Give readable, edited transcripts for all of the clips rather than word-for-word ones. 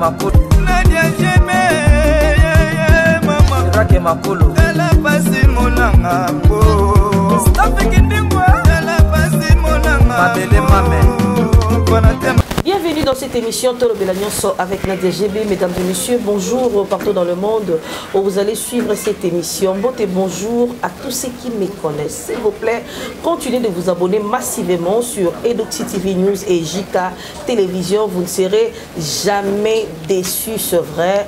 Makulu. Nadia Jeme, maman. Rake Makulu. Elle a passé mon angambo. Stop Kindingwa. Elle a passé mon angambo. Madele Mame. Bienvenue dans cette émission Tolo Belagnon avec Nadia GB. Mesdames et messieurs, bonjour partout dans le monde où vous allez suivre cette émission. Bonjour à tous ceux qui me connaissent. S'il vous plaît, continuez de vous abonner massivement sur Edoxy TV News et JK Télévision. Vous ne serez jamais déçus, c'est vrai.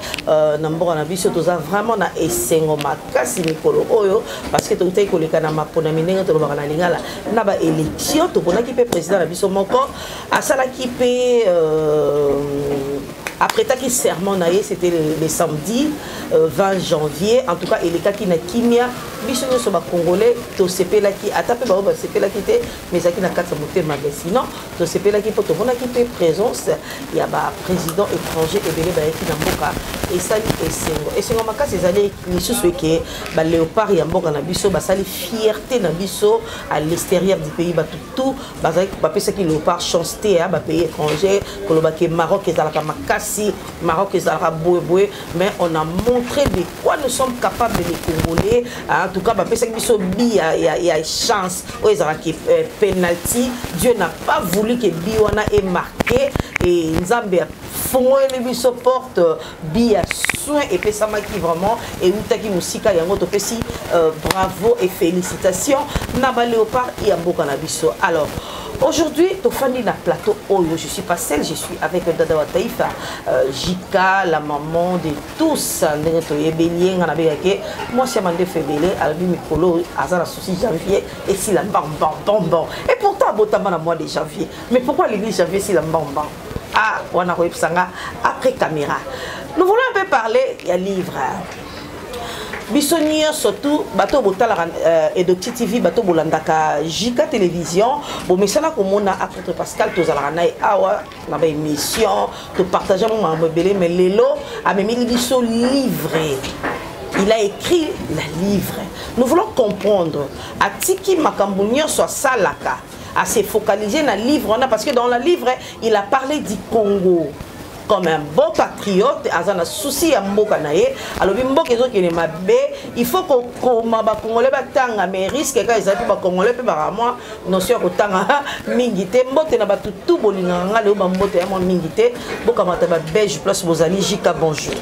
Nambo na biso toza vraiment na esengo makasi mikolo oyo parce que toutay ko lekana mapona minenga to ba na lingala na ba élection to pona ki pe président na biso moko asala ki pe après taki serment naé c'était le samedi 20 janvier en tout cas et les cas qui na kimia biso so ba congolais to sepela ki atape ba sepela ki te maisaki na katsa motema mais sinon to sepela ki poto vona ki pe présence il y a ba président étranger et belé ba ki na mboka et sali esengo makasi ezali misusu ke ba léopard ya mboka na biso ba sali fierté na biso à l'extérieur du pays ba tout ba pesa ki léopard chanceté ba pays étranger koloba ke Maroc ezalaka makasi Maroc ezalaka boue mais on a montré de quoi nous sommes capables les Congolais en tout cas ba pesa ki biso bi ya chance o ezalaka penalty Dieu n'a pas voulu que bi wana ait marqué et Nzambe a fongolé biso porte bi soin et pesama qui vraiment et utaki musika yango to pesi bravo et félicitations Naba Léopard et Amboka na biso. Alors aujourd'hui tofandi na plateau oyo je suis pas seule, je suis avec Dada Wataïfa Jika la maman de tous ndenge to yebeli nga na bekake moi c'est Mandé Febele albi mikolo azana souci janvier et si la bon et pourtant botama na mois de janvier mais pourquoi l'église janvier si la bon ah on a repsanga après caméra. Nous voulons un peu parler il y a livre Bisonnier surtout bateau botala Edoxy TV bateau bolandaka JK Télévision bon mais ça là comme on a apôtre Pascal tozala na awa na ba émission to partager mon belé mais lelo a même biso livré. Il a écrit la livre. Nous voulons comprendre à tiki makambunyo soit salaka à se focaliser dans le livre parce que dans le livre il a parlé du Congo comme un bon patriote azana souci à mboka naé alors mboka ezo kene mabe il faut que ba congolais batanga mais risque ka ezali ba congolais pe ba moi notion ko tanga mingité mbote na batu tout bolinga ngale ba mbote ya mo mingité boka mata ba beige place bozali Jika bonjour.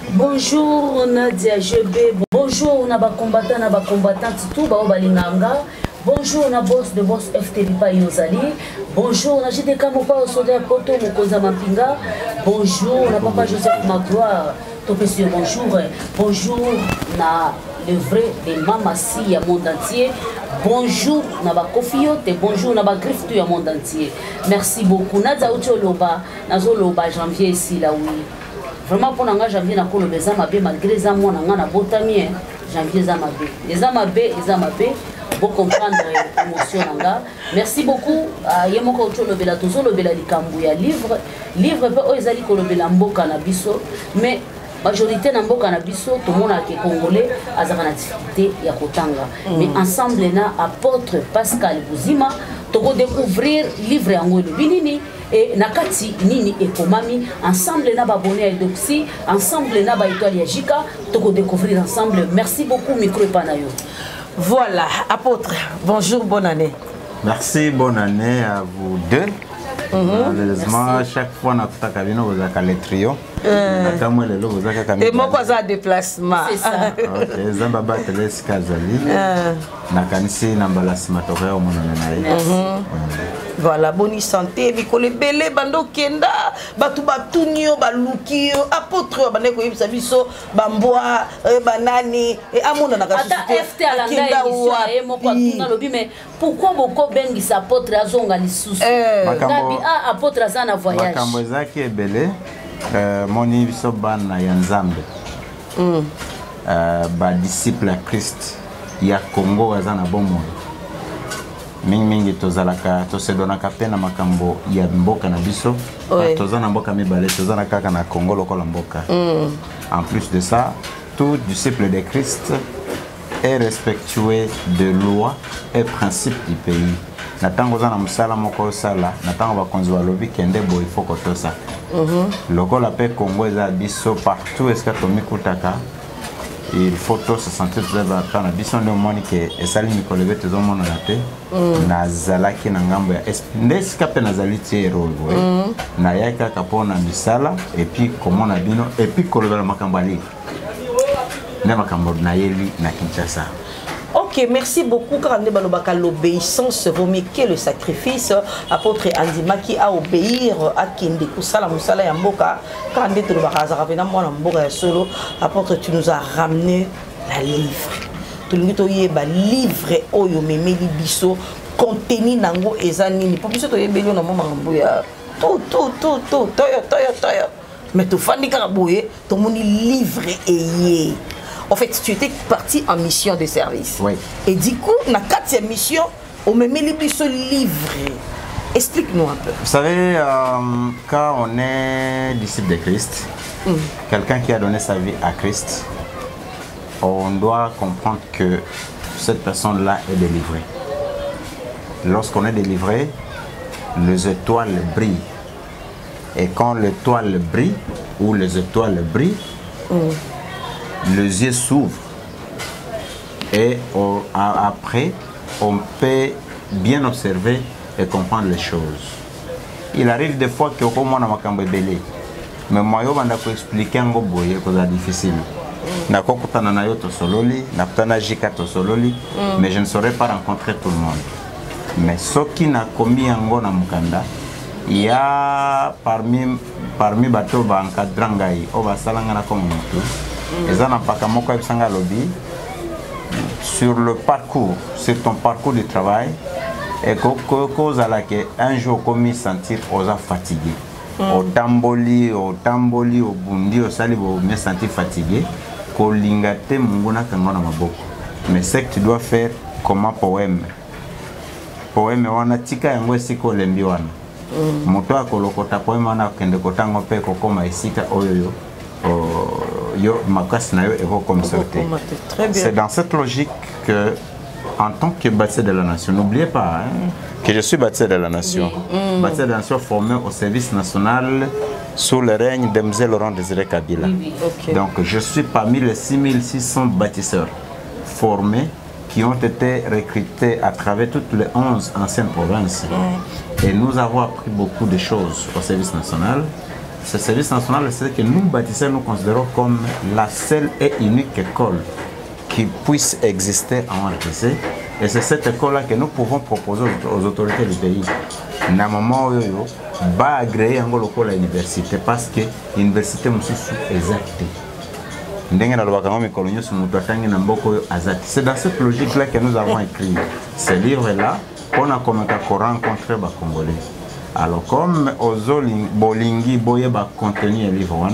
Bonjour Nadia GB, bonjour na ba combattant tout ba balinganga. Bonjour na boss de boss FTB pa Yozali. Bonjour na JDK Mopa au soldat Poto Mokoza Mampinga. Bonjour na papa Joseph Magloire. Topesio bonjour. Bonjour na le vrai de Mama Si à monde entier. Bonjour na ba Kofiote, bonjour na ba Griffe à monde entier. Merci beaucoup. Nadia Ucholoba, Nazoloba janvier ici là oui. Vraiment pour nga janvier na kolo beza mabe malgré za mo nga na botami janvier za mabe. Les amabe pour comprendre l'émotion. Merci beaucoup. Yemoko Ucholobela tozolobela likambu ya livre pe oyezali kolobela mboka na biso mais majorité na mboka na biso tout le monde qui est congolais azaka na difficulté ya kotanga mais ensemble na apôtre Pascal Bouzima toko découvrir livre yango binini et nakati nini ekomami ensemble na babonné à Edoxy ensemble na ba étoile ya Jika toko découvrir ensemble. Merci beaucoup micro panayo. Voilà, apôtre, bonjour, bonne année. Merci, bonne année à vous deux. Malheureusement, chaque fois, nous avons le trio. Et moi, quoi, ça déplacement. C'est ça. Ok, Zambaba Teles Kazali. Nakanisi Nambala Simatore au voilà, bonne santé, bikole belé, bando kenda, batu batunyo, balukio, apôtre, baneko yibisa biso, bamboa, banani, et amona na kasuté. Ata FT à l'anda émission, moko atuna lobi, mais pourquoi boko bengi sa apôtre azonga lisusu? Nabi a apôtre azana voyage. Makambo ezaki ebele, moni biso bana ya Nzambe. Ba disciple à Christ, ya Congo azana bomo. Mingi tozalaka tosedonaka pena makambo ya mboka na biso tozana mboka mibale tozana kaka na Congo lokola mboka en plus de ça tout disciple de Christ et respectueux des lois et principes du pays. Natango za na musala moko sala, natango bakonzi balobi kende boy foko tosa. Lokola pe Congo eza biso partout est-ce que tomi kutaka. Il faut tous se sentir très bien. Biso ndio moni ke esali mikolo beto zo mona na te. Na zalaki na ngambo ya esika pe na zaliti role. Na yaka kapona misala et puis comment na bino et puis kolobela makambo ali. Na makambo na yeli na Kinshasa. Ok, merci beaucoup. Car l'obéissance vaut mieux que le sacrifice. Apôtre Andima qui a obéir à Kinde Kusala Musala Yamboka. Quand on est solo, apôtre, tu nous as ramené la livre. Tu nous as dit livre oyo meme libiso contenu nango ezanini. Pour biso to yebelo na mama mbuya. To mais tu fandi karaboye, to moni livre eye. En fait, tu étais parti en mission de service. Oui. Et du coup, dans la 4e mission, on me met ce livre. Explique-nous un peu. Vous savez, quand on est disciple de Christ, quelqu'un qui a donné sa vie à Christ, on doit comprendre que cette personne-là est délivrée. Lorsqu'on est délivré, les étoiles brillent. Et quand l'étoile brille, ou les étoiles brillent, les yeux s'ouvrent et après on peut bien observer et comprendre les choses. Il arrive des fois que au moins na makambo belé mais moi yo banda ko expliquer ngo boye ko za difficile na ko kutana na yo to sololi na kutana jika to sololi mais je ne saurais pas rencontrer tout le monde. Mais ce qui n'a commis ngo na mukanda il y a parmi bato ba encadrangai o ba salanga na comme sur le parcours, c'est ton parcours de travail et un jour comme sentir aux fatigué. Au tamboli, au bundi, au sali, me sentir fatigué. Mais c'est que tu dois faire comme un poème. Poème, on a tika yango siko lembi wana. Moto akolokota poème wana kende kotango pe kokoma isika oyoyo. C'est dans cette logique que, en tant que bâtisseur de la nation, n'oubliez pas que je suis bâtisseur de la nation. Bâtisseur de la nation formé au service national sous le règne de M. Laurent Désiré Kabila. Okay. Donc je suis parmi les 6600 bâtisseurs formés qui ont été recrutés à travers toutes les 11 anciennes provinces. Et nous avons appris beaucoup de choses au service national. Ce service national, c'est que nous, bâtisseurs, nous considérons comme la seule et unique école qui puisse exister en RDC. Et c'est cette école-là que nous pouvons proposer aux autorités du pays. Na moment où il va agréer à l'université parce que l'université est exacte. C'est dans cette logique-là que nous avons écrit ce livre-là. On a rencontré les Congolais. Alors, comme Bolingi Boyeba contenu le livre,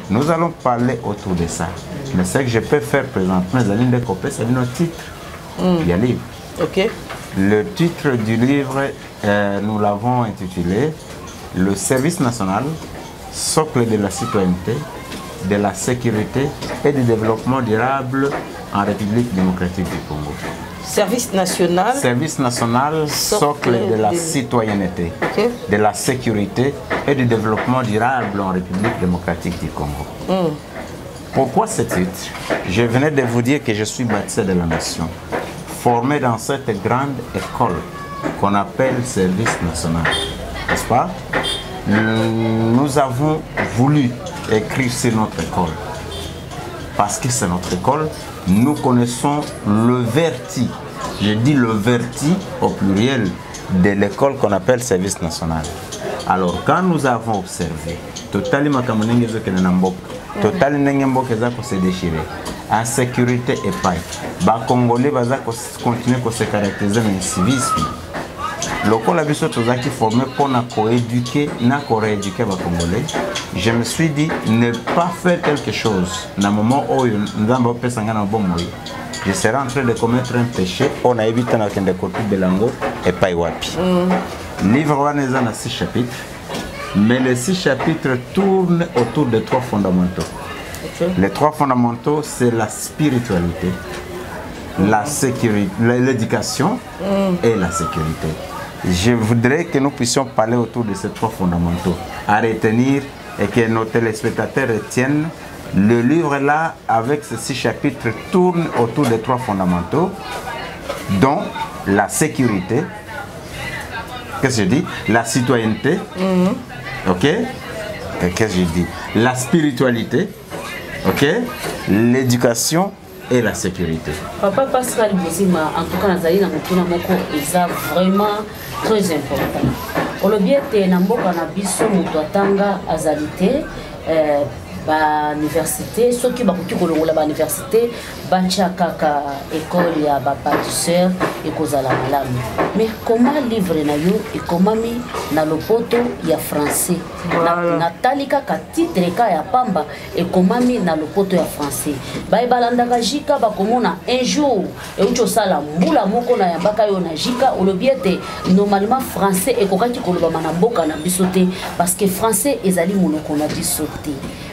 nous allons parler autour de ça. Mais ce que je peux faire présentement, c'est notre titre du livre. Okay. Le titre du livre, nous l'avons intitulé Le service national, socle de la citoyenneté, de la sécurité et du développement durable en République démocratique du Congo. Service national, socle de la citoyenneté, de la sécurité et du développement durable en République démocratique du Congo. Pourquoi ce titre? Je venais de vous dire que je suis bâtisseur de la nation, formé dans cette grande école qu'on appelle service national. N'est-ce pas? Nous avons voulu écrire sur notre école. Parce que c'est notre école, nous connaissons le verti. Je dis le verti au pluriel de l'école qu'on appelle service national. Alors, quand nous avons observé, en sécurité et paix, les Congolais vont continuer à se caractériser dans le civisme. Lorsqu'on a vu qui formé pour éduquer, rééduquer les Congolais, je me suis dit ne pas faire quelque chose. Dans le moment où nous avons fait ça, je serai en train de commettre un péché. On a évité de côté de l'ango et pas wapi. Le livre a 6 chapitres, mais les 6 chapitres tournent autour de 3 fondamentaux. Les 3 fondamentaux, c'est la spiritualité, la sécurité, l'éducation et la sécurité. Je voudrais que nous puissions parler autour de ces trois fondamentaux, à retenir et que nos téléspectateurs retiennent. Le livre là, avec ces 6 chapitres, tourne autour des trois fondamentaux, dont la sécurité, qu'est-ce que je dis? La citoyenneté, ok? Qu'est-ce que je dis? La spiritualité, ok? L'éducation et la sécurité. Papa Pascal Bozima, en tout cas, Nazali Namutuna Moko, c'est vraiment très important. Au l'objet Namboka Nabiso, Mutuatanga, Azalité, université, ceux qui ont la université, Banchakaka, école, ya bâtisseur, et Kozala Malam. Mais comment livre nayo et comment mis na lopoto ya français? Natalika ka titre ka ya pamba et comment mis na lopoto ya français. Balanda jika bakomona un jour et ucho sala mbula moko na yambaka yo na jika ou le biete normalement français et kokaki koloba na mboka na bisote parce que français ezali monoko na bisote.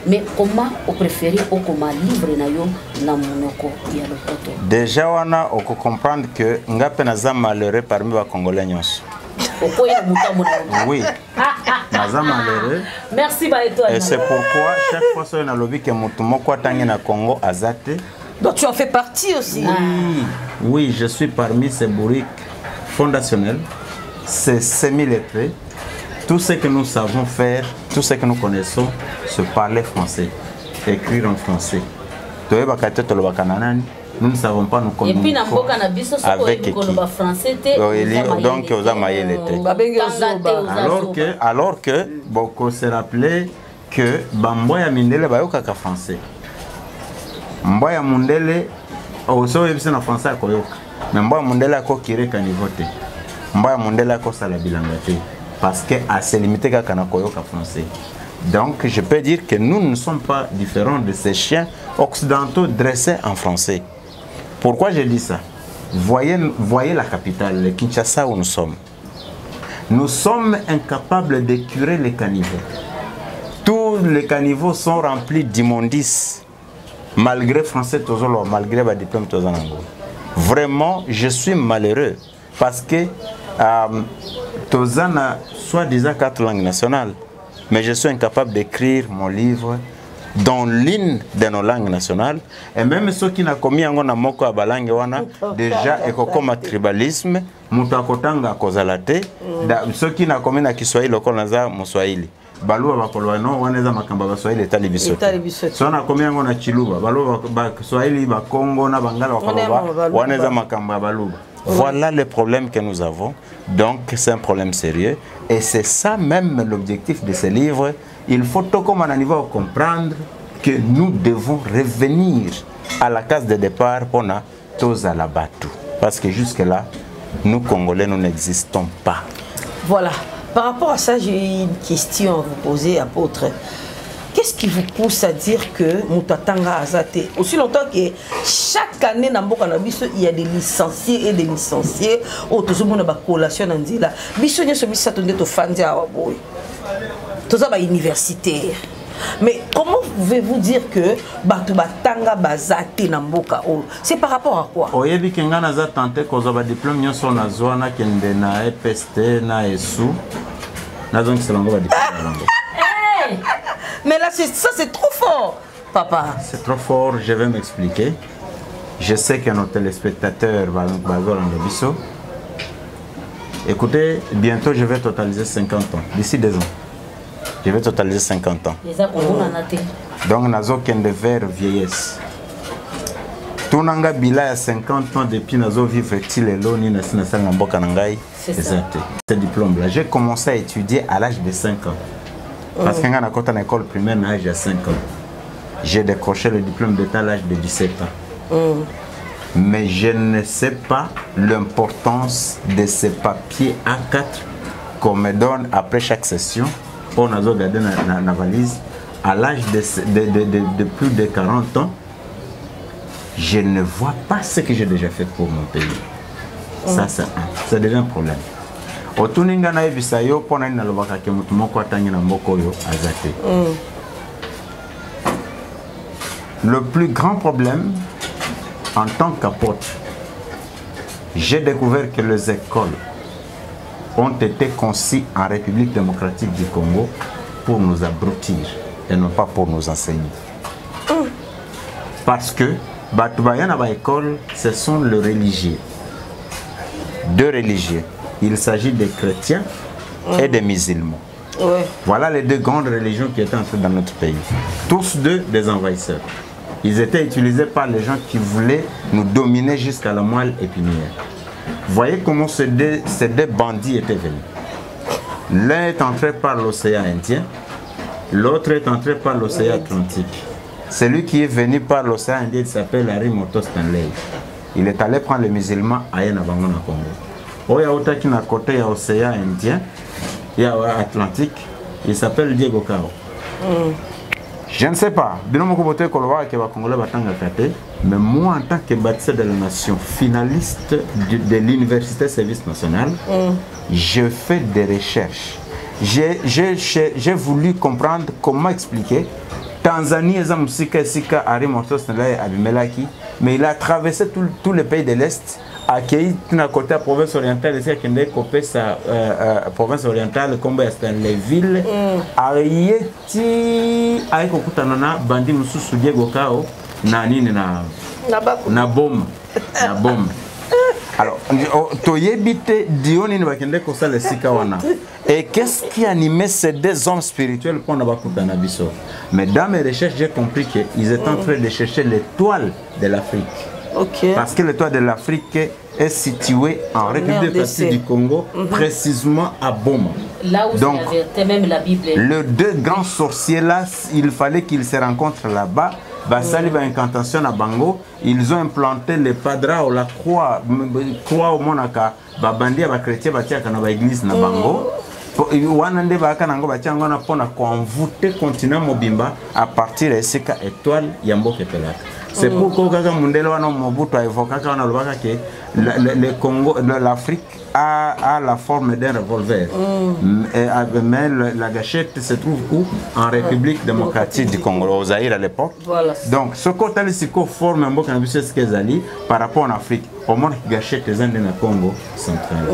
Mais comment vous préférez au comment livre na yo na monoko ya lopoto? Déjà wana on peut comprendre que ngape naza malheureux parmi les Congolais nyonso. Oui. Naza malheureux. Merci Baeto. Et c'est pourquoi chaque fois que on a lobby que mutu moko atangi na Congo azate. Donc tu en fais partie aussi. Oui, je suis parmi ces bourriques fondationnels, ces semi-lettrés. Tout ce que nous savons faire, tout ce que nous connaissons, se parler français, écrire en français. Nous ne savons pas nous communiquer avec équipe. Donc, alors que beaucoup se rappelaient que Bamboya Mindele bayoka français. Mboya Mundele aussi en français koyoka. Mais Mboya Mundele ko kireka niveau te. Mboya Mundele ko sala bilanga te. Parce que à se limiter qu'à Kanakoyoka français. Donc je peux dire que nous ne sommes pas différents de ces chiens occidentaux dressés en français. Pourquoi je dis ça? Voyez la capitale, le Kinshasa où nous sommes. Nous sommes incapables de curer les caniveaux. Tous les caniveaux sont remplis d'immondices. Malgré français, malgré le diplôme, vraiment, je suis malheureux. Parce que Tozana, soi-disant 4 langues nationales, mais je suis incapable d'écrire mon livre dans l'une de nos langues nationales. Et même ceux qui n'ont commis un moko à balangue wana, déjà, et comme tribalisme, mutakotanga kozalate, ceux qui n'ont commis na Kiswahili, okonaza Moswahili. Balua bakolwano waneza makamba baswahili etali bisoto. So na commis un na Chiluba, balua baswahili ba Congo na Bangala bakolwa waneza makamba baluba. Voilà le problème que nous avons. Donc c'est un problème sérieux. Et c'est ça même l'objectif de ce livre. Il faut tout comme on arrive à comprendre que nous devons revenir à la case de départ pour na tous à la bateau. Parce que jusque-là, nous Congolais, nous n'existons pas. Voilà. Par rapport à ça, j'ai une question à vous poser, apôtre. Qu'est-ce qui vous pousse à dire que Mutatanga Azate, aussi longtemps que chaque année dans Mboka Nabiso, il y a des licenciés et des licenciés, tout le monde a une collation dans Zila. Biso n'y a ce que tu as fait à Waboy. Tout ça, universitaire. Mais comment pouvez-vous dire que Batubatanga Bazate Namboka? C'est par rapport à quoi? Oyebi Kenga Naza tenté qu'on a un diplôme, nous sommes na Zwana, Kende na EPST, na ESU. Nazon qui se l'envoie diplôme. Mais là, ça c'est trop fort, papa. C'est trop fort, je vais m'expliquer. Je sais que nos téléspectateurs vont en biso. Écoutez, bientôt je vais totaliser 50 ans. D'ici 2 ans, je vais totaliser 50 ans. Donc, nazo kende vers vieillesse. Tout nanga bila à 50 ans depuis nazo vivre tilelo ni na sala mboka nangai. C'est ça. Ce diplôme-là, j'ai commencé à étudier à l'âge de 5 ans. Parce que quand on a l'école primaire, à l'âge de 5 ans, j'ai décroché le diplôme d'État à l'âge de 17 ans. Mais je ne sais pas l'importance de ces papiers A4 qu'on me donne après chaque session pour nous garder dans la valise. À l'âge de plus de 40 ans, je ne vois pas ce que j'ai déjà fait pour mon pays. Ça, c'est déjà un problème. Otuninga na ebisayo pona ina lobaka ke mutu moko atangi na mboko yo azate. Le plus grand problème en tant qu'apôtre, j'ai découvert que les écoles ont été conçues en République démocratique du Congo pour nous abrutir et non pas pour nous enseigner. Parce que école, ce sont les religieux. Deux religieux. Il s'agit des chrétiens et des musulmans. Ouais. Voilà les deux grandes religions qui étaient entrées dans notre pays. Tous deux des envahisseurs. Ils étaient utilisés par les gens qui voulaient nous dominer jusqu'à la moelle épinière. Voyez comment ces deux bandits étaient venus. L'un est entré par l'océan Indien, l'autre est entré par l'océan Atlantique. Celui qui est venu par l'océan Indien s'appelle Harry Moto Stanley. Il est allé prendre les musulmans à Yanabango na Congo. Oya otaki na côté de l'océan Indien, il y a Atlantique, il s'appelle Diego Cao. Je ne sais pas, mais moi en tant que bâtisseur de la nation, finaliste de l'université service national, je fais des recherches. J'ai voulu comprendre comment expliquer. Tanzanie mais il a traversé tout le pays de l'Est, accueilli la côté de la province orientale, il a coupé sa province orientale, comme les villes. Arieti, avec Okutanana, Bandi Musu Diego Cao, Nani na bombe. Alors, Toyebite Dioni Bakende Kosa le Sikawana. Et qu'est-ce qui animait ces deux hommes spirituels pour Nabakutana Bisso? Mais dans mes recherches, j'ai compris qu'ils étaient en train de chercher l'étoile de l'Afrique. Okay. Parce que l'étoile de l'Afrique est située en République démocratique du Congo, précisément à Boma. Là où donc, même la Bible. Les deux grands sorciers là, il fallait qu'ils se rencontrent là-bas. Basali ba incantation à Bango, ils ont implanté les padras ou la croix au monaka, babandi ba chrétien batia kana ba église na Bango. Wanande ba kanango batia ngona pona convoûter continent mobimba à partir de cette étoile Yamboke Pelaka. C'est pourquoi Kaka Mundelo wana Mobutu a évoqué kana lobaka que le Congo, l'Afrique a la forme d'un revolver. Mais la gâchette se trouve où? En République démocratique du Congo, au Zaïre à l'époque. Voilà. Donc, ce côté c'est qu'on forme un peu par rapport en Afrique. Au moins, gâchette les Indes au Congo central.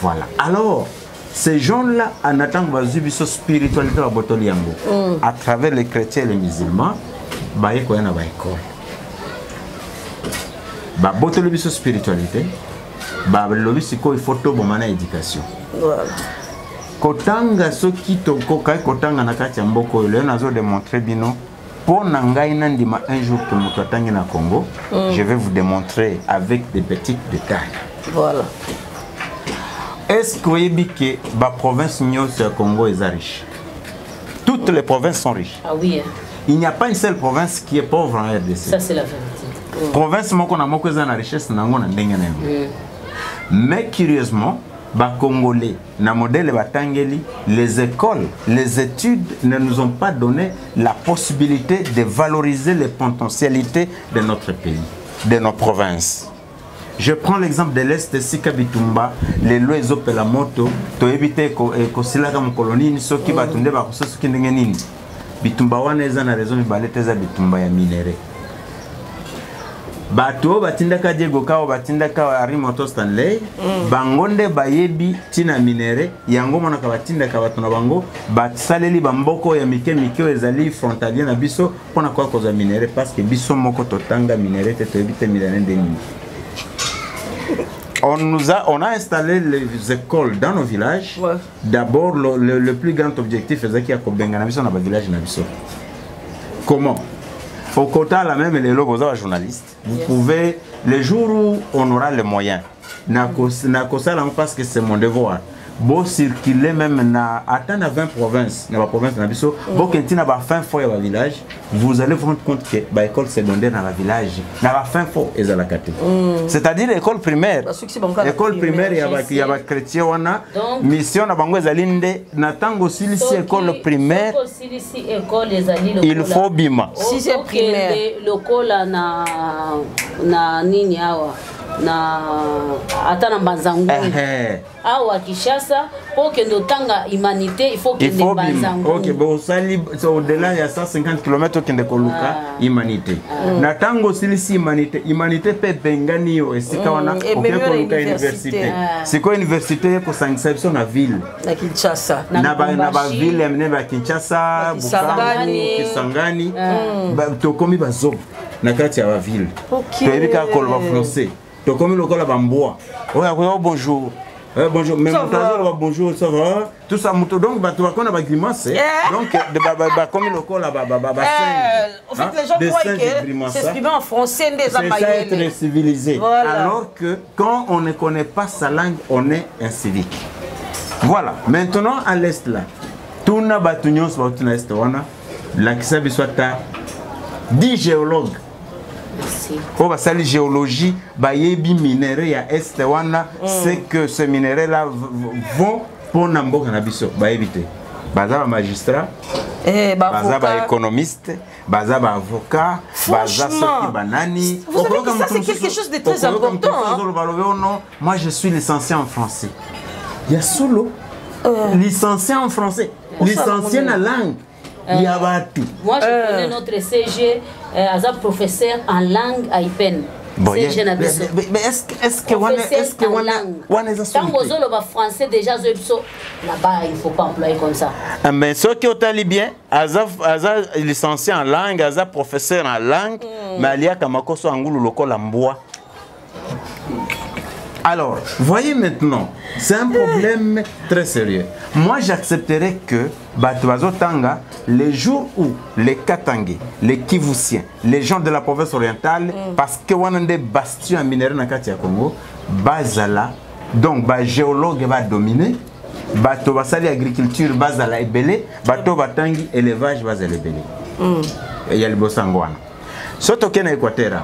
Voilà. Alors, ces gens-là, en attendant que spiritualité à travers les chrétiens et les musulmans, ils ont une école. Ils ont spiritualité. Il faut tout bon éducation. Kotanga soki toko kai kotanga nakati ya mboko le nazo démontrer bino pour nangai nandima un jour que moto atangi na Congo, je vais vous démontrer avec des petits détails. Voilà. Est-ce que vous voyez que la province du Congo est riche? Toutes les provinces sont riches. Ah oui. Il n'y a pas une seule province qui est pauvre en RDC. Ça c'est la vérité. Province moko na moko za na richesse nango na ndenge na yo. Mais curieusement, les Congolais, dans modèle Batangeli, les écoles, les études ne nous ont pas donné la possibilité de valoriser les potentialités de notre pays, de nos provinces. Je prends l'exemple de l'Est, Sika Bitumba, les lois Pelamoto, to éviter que cela comme colonie, ceux qui battent des barres, ceux qui n'ont rien. Bitumba wana eza na raison ibalete za bitumba ya minere. Bato batindaka Diego Cao batindaka Harry Moto Stanley bangonde bayebi tina minere yango monaka batindaka bato na bango batsaleli bamboko ya mike ezali frontalier na biso pona kwa koza minere parce que biso moko totanga minere te toyebite milane ndeni. On a installé les écoles dans nos villages. Ouais. D'abord le plus grand objectif c'est qu'il y a kobenga na biso na ba village na biso. Comment? Au quota, la même les logos journalistes. Vous pouvez, les jours où on aura les moyens, parce que c'est mon devoir. Bon circuler même na atteindre 20 provinces, dans la province na biso, bon quand na ba fin fort ya village, vous allez vous rendre compte que ba école secondaire dans la village, na ba fin fort ezalakate. C'est-à-dire l'école primaire. L'école primaire il y a ba chrétien wana mission na bango ezalinde na tango silisi école primaire. Il faut bima. Si c'est primaire, l'école na nini awa. na ata na Mbanzango awa Kinshasa pour que nous tanga humanité il faut que les Mbanzango. OK, bon sali au-delà il y a 150 km qui ndekoluka humanité. Na tango silisi humanité pe bengani yo esika wana okoluka université. C'est quoi université ko sangisa na ville na Kinshasa. Na ba ville amene ba Kinshasa, Bukavu, Kisangani, tokomi bazo na kati ya ba ville. Toyebi ka kolba français. Donc comme le col à Bamboa. Bonjour. Bonjour. Même bonjour, ça va. Tout ça, donc tu vas qu'on a grimace. Donc comme le col à en fait, les gens croient que s'exprimer en français des c'est ça être civilisé. Voilà. Alors que quand on ne connaît pas sa langue, on est incivique. Voilà. Maintenant à l'est là, tout na batunion sur l'est wana, la kisabi soit 10 géologues. Pour la géologie, bayebi minéraux ya est wana, c'est que ces minéraux là vont pour nambo cannabis. Bayebite. Baza ba magistrat, baza ba économiste, baza ba avocat, baza soki banani. Vous savez que ça c'est quelque chose de très important. Moi je suis licencié en français. Il y a solo licencié en français, licencié en langue. Moi je connais notre CG, Azab professeur en langue haïtienne. Mais est-ce que on est quand vous avez le français déjà là-bas il ne faut pas employer comme ça. Mais ce qui est bien, Azab licencié en langue, Azab professeur en langue, mais Alia Kamakoso Angoulou Loko Lamboa. Alors, voyez maintenant, c'est un problème très sérieux. Moi, j'accepterais que Batuazo Tanga, les jours où les Katangais, les Kivusiens, les gens de la province orientale, parce que on a des bastions minéraux dans le Congo, Bazala, donc les géologues va dominer, Bato Basali agriculture, Bazala et Belé, Bato Batangi élevage, Bazala et Belé. Et il y a le Bossangouana. Surtout qu'il y a l'Équateur.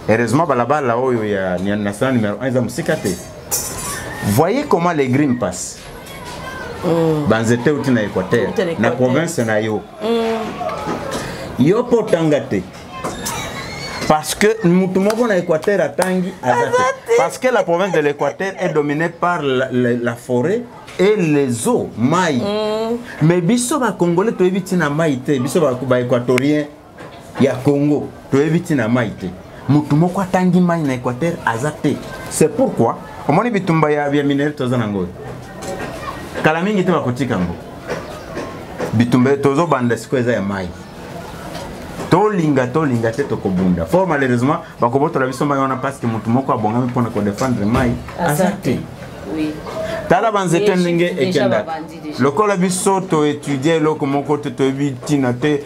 Heureusement, là où il y a un national numéro 1, ils ont sécaté. Voyez comment les greens passent. Banzete ou tina Équateur, na province na yo. Yo po tangate. Parce que nous sommes na Équateur à Tangi, parce que la province de l'Équateur est dominée par la forêt et les eaux, maïs. Mais biso ba Congolais to eviti na maïté, biso ba équatorien ya Congo, to eviti na maïté. Mutumoko atangi mai na Équateur azate. C'est pourquoi omoni bitumba ya minere tozana ngoy. Kala mingi te bakotika ngo. Bitumba tozo banda sikweza ya mai. Tolinga te tokobunda. For malheureusement bakoboto la biso mai wana parce que mutumoko abongami pona ko défendre mai azate. Oui. Tala banzete ndenge ekenda. Lokola biso to étudier loko moko te bitinate.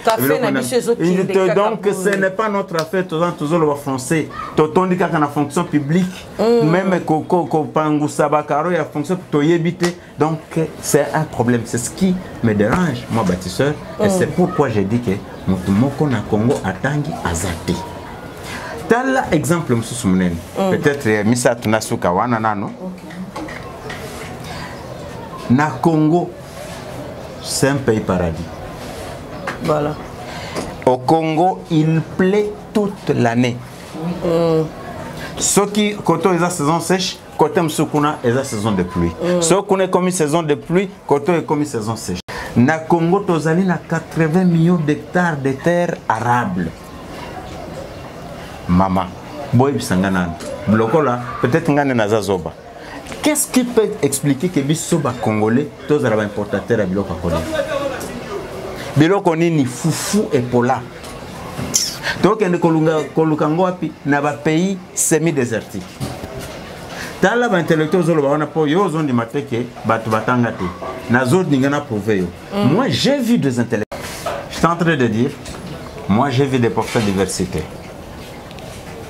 Donc ce n'est pas notre affaire toujours le français. Totondi kaka na fonction publique. Même ko pangusa bakaro ya fonction to yebite. Donc c'est un problème, c'est ce qui me dérange moi bâtisseur et c'est pourquoi j'ai dit que mutumoko na Congo atangi azate. Tala exemple mususu munene. Peut-être misa tunasuka wana nano. Na Congo, c'est un pays paradis. Voilà. Au Congo, il plaît toute l'année. Ce qui, quand on est en saison sèche, quand on est en saison de pluie. Ce qu'on est comme une saison de pluie, quand on est comme une saison sèche. Na Congo, on a 80 millions d'hectares de terres arables. Maman, boy bisanganan. Blocola, peut-être ngane nazazoba. Qu'est-ce qui peut expliquer que biso ba Congolais tous les importateurs à biloko kolia? Biloko ni fufu et pola. Donc on est kolukango api na ba pays semi-désertique. Tala ba intellectuels zolo ba wana po yo zone di mateke batu batanga te. Na zone ngana prouver yo. Moi j'ai vu des intellectuels. Je suis en train de dire moi j'ai vu des porteurs de diversité.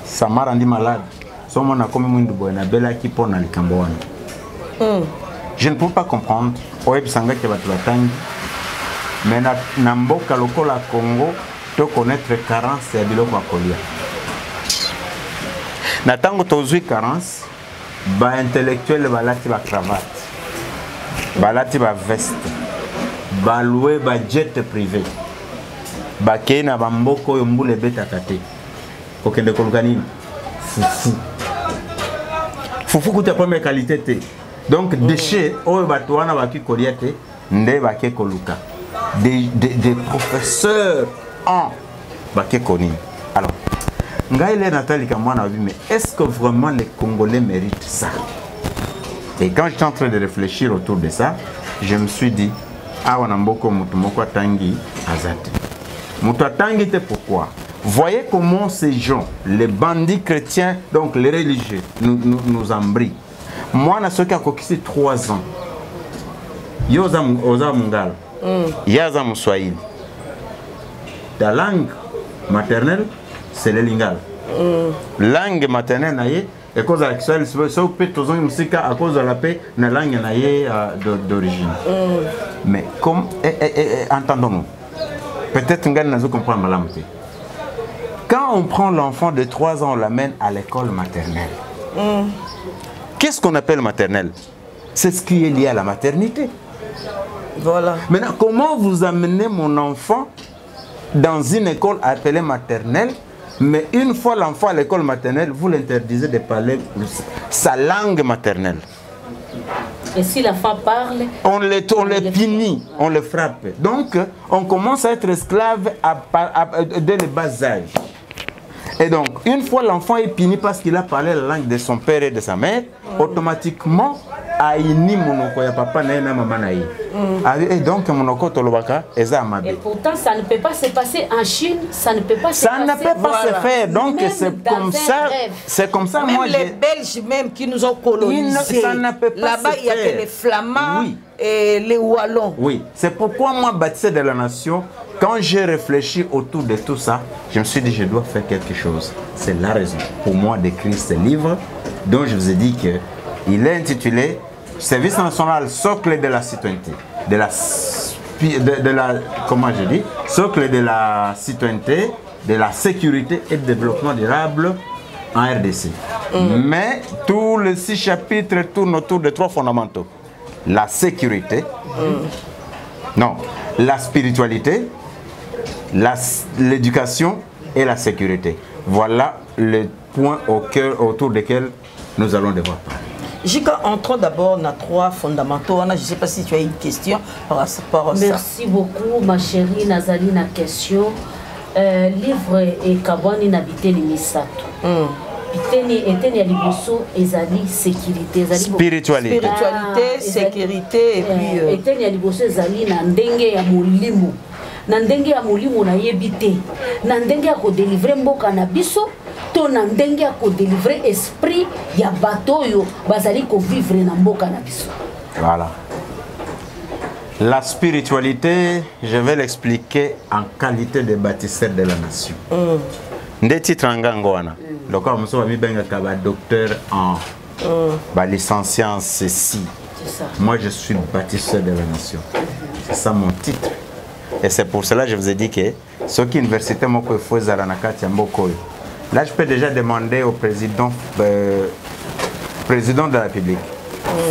Ça m'a rendu malade. Je ne peux pas comprendre. Mais dans mboka lokola Congo, tu connaître carence et biloko akolia. Na tango tozui carence, ba intellectuel balati ba cravate, balati ba veste, ba louer ba jet privé, ba kena ba mboko yo mbule beta kate. Kokende kolukani fufu. fufu kuta première qualité te. Donc déchets oyo bato wana baki kolia te nde baki koluka. Des professeurs en baki koni. Alors Ngaïle Nathalie Kamwana a vu, mais est-ce que vraiment les Congolais méritent ça? Et quand j'étais en train de réfléchir autour de ça, je me suis dit, ah wanamboko mutumoko tangi azate. Mutuatangi te pourquoi? Voyez comment ces gens, les bandits chrétiens, donc les religieux, nous embrient. Moi, na soki akokisi 3 ans. Yoza mungal. Yaza muswahili. La langue maternelle, c'est le lingala. Langue maternelle naie et cause à l'excel so peut tous en musique à cause de la paix na langue naie d'origine. Mais comme entendons-nous. Peut-être qu'on gagne nous comprendre la langue. Quand on prend l'enfant de 3 ans, on l'amène à l'école maternelle. Qu'est-ce qu'on appelle maternelle? C'est ce qui est lié à la maternité. Voilà. Maintenant, comment vous amenez mon enfant dans une école appelée maternelle, mais une fois l'enfant à l'école maternelle, vous l'interdisez de parler sa langue maternelle? Et si l'enfant parle, on les punit, on le frappe. Donc, on commence à être esclave dès le bas âge. Et donc, une fois l'enfant est puni parce qu'il a parlé la langue de son père et de sa mère, automatiquement, aïni monoko ya papa na na maman na et donc monoko tolobaka eza amabe. Et pourtant ça ne peut pas se passer en Chine, ça ne peut pas se passer. Ça ne peut pas se faire. Donc c'est comme ça même moi les Belges même qui nous ont colonisés. Ça ne peut pas là-bas il y a que les Flamands et les Wallons. Oui, c'est pourquoi moi bâtisseur de la nation, quand j'ai réfléchi autour de tout ça, je me suis dit je dois faire quelque chose. C'est la raison pour moi d'écrire ce livre dont je vous ai dit que il est intitulé Service national socle de la citoyenneté, de la comment je dis, socle de la citoyenneté, de la sécurité et du développement durable en RDC. Mais tous les 6 chapitres tournent autour de 3 fondamentaux. La sécurité, non, la spiritualité, l'éducation et la sécurité. Voilà les points autour desquels nous allons devoir parler. Jika, entrons d'abord dans 3 fondamentaux. Je ne sais pas si tu as une question par rapport à ça. Merci beaucoup, ma chérie Nazali. Na question. Livre et Kabwani n'habité les Misato. Eteni aliboso ezali sécurité, ezali spiritualité, sécurité et puis eteni aliboso ezali na ndenge ya molimo. Na ndenge ya molimo na yebite. Na ndenge ya ko délivrer mboka na biso. To na ndenge ya ko délivrer esprit ya batoyo bazali ko vivre na mboka na biso. Voilà. La spiritualité, je vais l'expliquer en qualité de bâtisseur de la nation. Ndeti trangango wana. Donc comme ça mi benga kaba docteur en licencié en ceci. Moi je suis bâtisseur de la nation. C'est ça mon titre. Et c'est pour cela que je vous ai dit que ce qui université moko faut za na kati ya mboko. Là, je peux déjà demander au président de la République,